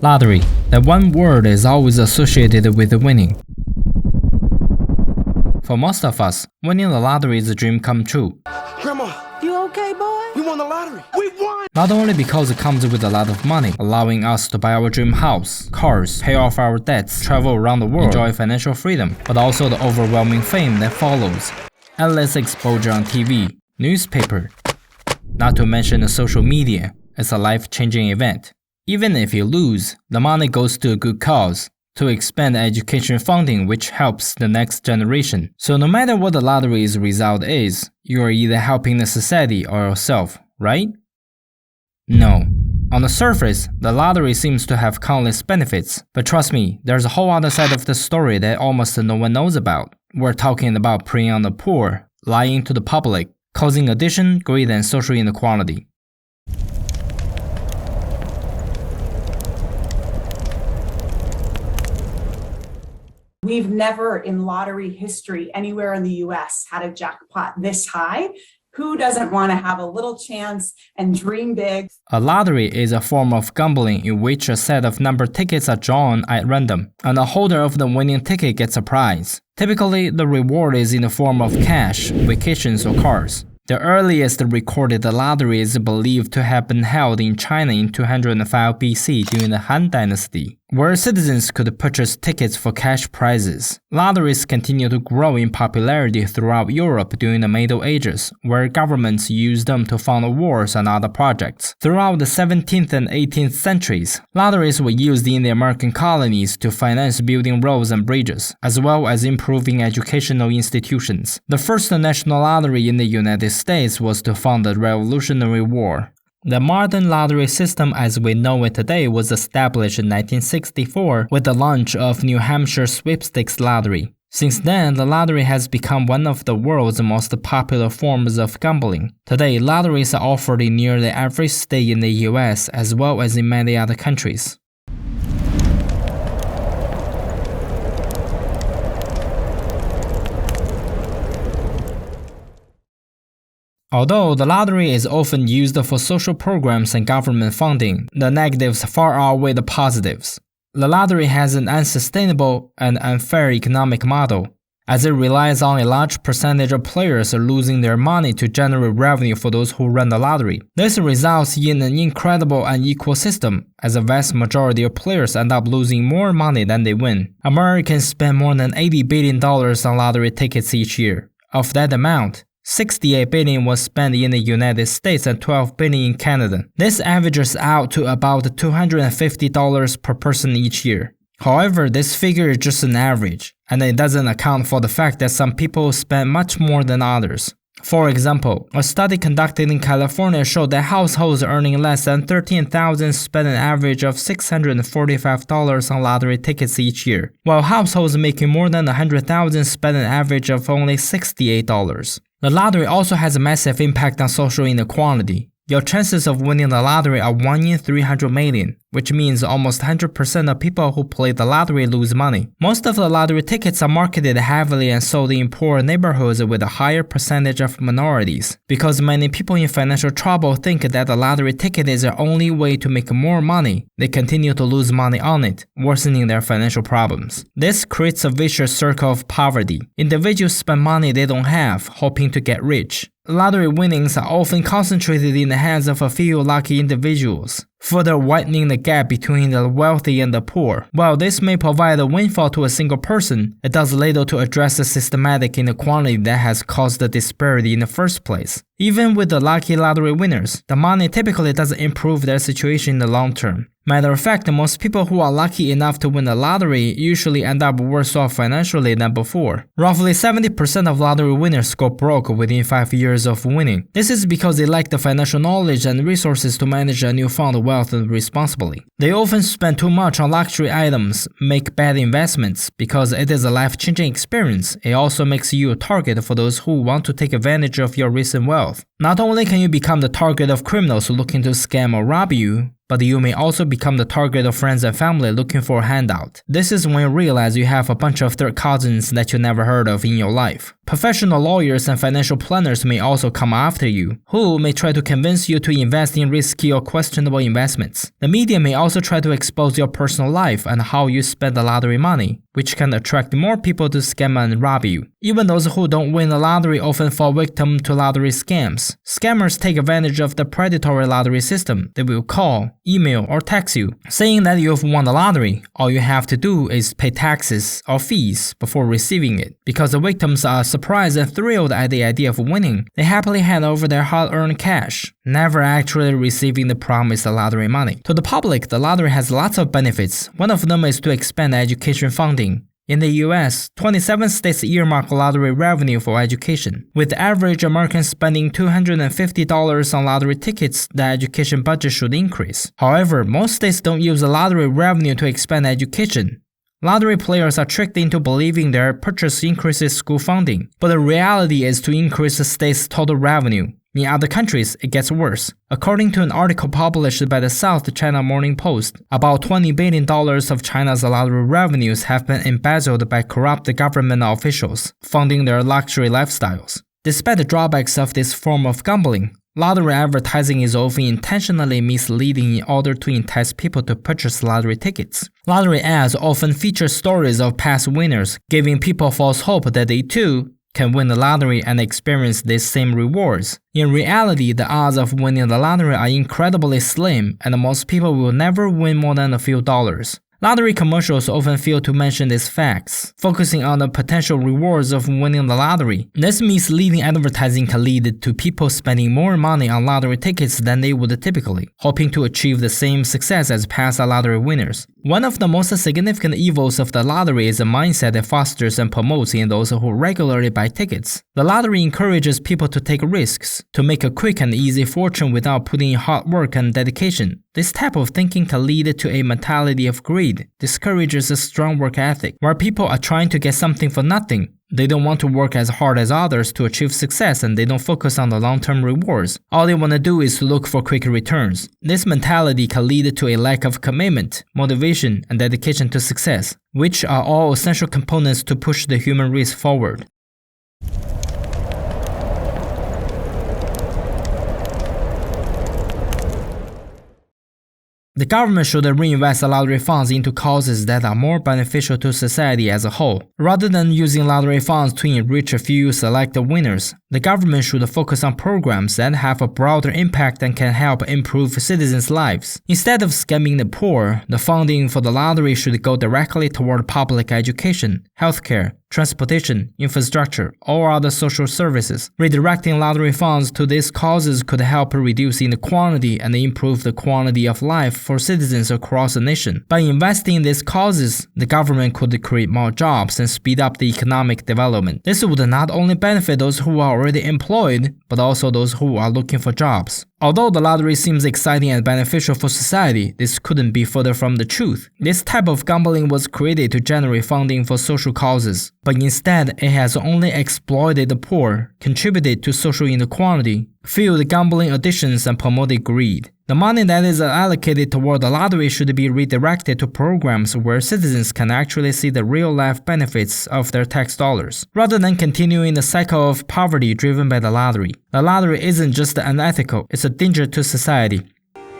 Lottery. That one word is always associated with winning. For most of us, winning the lottery is a dream come true. Grandma, You okay, boy? we won the lottery. We won! Not only because it comes with a lot of money, allowing us to buy our dream house, cars, pay off our debts, travel around the world, enjoy financial freedom, but also the overwhelming fame that follows. Endless exposure on TV, newspaper, not to mention the social media. It's a life-changing event. Even if you lose, the money goes to a good cause, to expand education funding which helps the next generation. So no matter what the lottery's result is, you are either helping the society or yourself, right? No. On the surface, the lottery seems to have countless benefits, but trust me, there's a whole other side of the story that almost no one knows about. We're talking about preying on the poor, lying to the public, causing addiction, greed, and social inequality. We've never in lottery history anywhere in the US had a jackpot this high. Who doesn't want to have a little chance and dream big? A lottery is a form of gambling in which a set of numbered tickets are drawn at random, and the holder of the winning ticket gets a prize. Typically, the reward is in the form of cash, vacations, or cars. The earliest recorded lottery is believed to have been held in China in 205 BC during the Han Dynasty, where citizens could purchase tickets for cash prizes. Lotteries continued to grow in popularity throughout Europe during the Middle Ages, where governments used them to fund wars and other projects. Throughout the 17th and 18th centuries, lotteries were used in the American colonies to finance building roads and bridges, as well as improving educational institutions. The first national lottery in the United States was to fund the Revolutionary War. The modern lottery system as we know it today was established in 1964 with the launch of New Hampshire Sweepstakes Lottery. Since then, the lottery has become one of the world's most popular forms of gambling. Today, lotteries are offered in nearly every state in the US as well as in many other countries. Although the lottery is often used for social programs and government funding, the negatives far outweigh the positives. The lottery has an unsustainable and unfair economic model, as it relies on a large percentage of players losing their money to generate revenue for those who run the lottery. This results in an incredible unequal system, as a vast majority of players end up losing more money than they win. Americans spend more than $80 billion on lottery tickets each year. Of that amount, $68 billion was spent in the United States and $12 billion in Canada. This averages out to about $250 per person each year. However, this figure is just an average, and it doesn't account for the fact that some people spend much more than others. For example, a study conducted in California showed that households earning less than $13,000 spend an average of $645 on lottery tickets each year, while households making more than $100,000 spend an average of only $68. The lottery also has a massive impact on social inequality. Your chances of winning the lottery are 1 in 300 million, which means almost 100% of people who play the lottery lose money. Most of the lottery tickets are marketed heavily and sold in poor neighborhoods with a higher percentage of minorities, because many people in financial trouble think that the lottery ticket is their only way to make more money. They continue to lose money on it, worsening their financial problems. This creates a vicious circle of poverty. Individuals spend money they don't have, hoping to get rich. Lottery winnings are often concentrated in the hands of a few lucky individuals, further widening the gap between the wealthy and the poor. While this may provide a windfall to a single person, it does little to address the systematic inequality that has caused the disparity in the first place. Even with the lucky lottery winners, the money typically doesn't improve their situation in the long term. Matter of fact, most people who are lucky enough to win the lottery usually end up worse off financially than before. Roughly 70% of lottery winners go broke within 5 years of winning. This is because they lack the financial knowledge and resources to manage their newfound wealth responsibly. They often spend too much on luxury items, make bad investments. Because it is a life-changing experience, it also makes you a target for those who want to take advantage of your recent wealth. Not only can you become the target of criminals looking to scam or rob you, but you may also become the target of friends and family looking for a handout. This is when you realize you have a bunch of third cousins that you never heard of in your life. Professional lawyers and financial planners may also come after you, who may try to convince you to invest in risky or questionable investments. The media may also try to expose your personal life and how you spend the lottery money, which can attract more people to scam and rob you. Even those who don't win the lottery often fall victim to lottery scams. Scammers take advantage of the predatory lottery system. They will call, email, or text you, saying that you've won the lottery. All you have to do is pay taxes or fees before receiving it. Because the victims are surprised and thrilled at the idea of winning, they happily hand over their hard-earned cash, never actually receiving the promised lottery money. To the public, the lottery has lots of benefits. One of them is to expand education funding. In the US, 27 states earmark lottery revenue for education. With the average American spending $250 on lottery tickets, the education budget should increase. However, most states don't use the lottery revenue to expand education. Lottery players are tricked into believing their purchase increases school funding, but the reality is to increase the state's total revenue. In other countries, it gets worse. According to an article published by the South China Morning Post, about $20 billion of China's lottery revenues have been embezzled by corrupt government officials, funding their luxury lifestyles. Despite the drawbacks of this form of gambling, lottery advertising is often intentionally misleading in order to entice people to purchase lottery tickets. Lottery ads often feature stories of past winners, giving people false hope that they too can win the lottery and experience these same rewards. In reality, the odds of winning the lottery are incredibly slim, and most people will never win more than a few dollars. Lottery commercials often fail to mention these facts, focusing on the potential rewards of winning the lottery. This misleading advertising can lead to people spending more money on lottery tickets than they would typically, hoping to achieve the same success as past lottery winners. One of the most significant evils of the lottery is the mindset it fosters and promotes in those who regularly buy tickets. The lottery encourages people to take risks, to make a quick and easy fortune without putting in hard work and dedication. This type of thinking can lead to a mentality of greed, discourages a strong work ethic, where people are trying to get something for nothing. They don't want to work as hard as others to achieve success, and they don't focus on the long-term rewards. All they want to do is to look for quick returns. This mentality can lead to a lack of commitment, motivation, and dedication to success, which are all essential components to push the human race forward. The government should reinvest lottery funds into causes that are more beneficial to society as a whole. Rather than using lottery funds to enrich a few select winners, the government should focus on programs that have a broader impact and can help improve citizens' lives. Instead of scamming the poor, the funding for the lottery should go directly toward public education, healthcare, transportation, infrastructure, or other social services. Redirecting lottery funds to these causes could help reduce inequality and improve the quality of life for citizens across the nation. By investing in these causes, the government could create more jobs and speed up the economic development. This would not only benefit those who are already employed, but also those who are looking for jobs. Although the lottery seems exciting and beneficial for society, this couldn't be further from the truth. This type of gambling was created to generate funding for social causes, but instead it has only exploited the poor, contributed to social inequality, fueled gambling addictions, and promoted greed. The money that is allocated toward the lottery should be redirected to programs where citizens can actually see the real-life benefits of their tax dollars, rather than continuing the cycle of poverty driven by the lottery. The lottery isn't just unethical, it's a danger to society.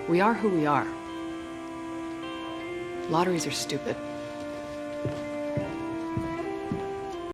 We are who we are. Lotteries are stupid.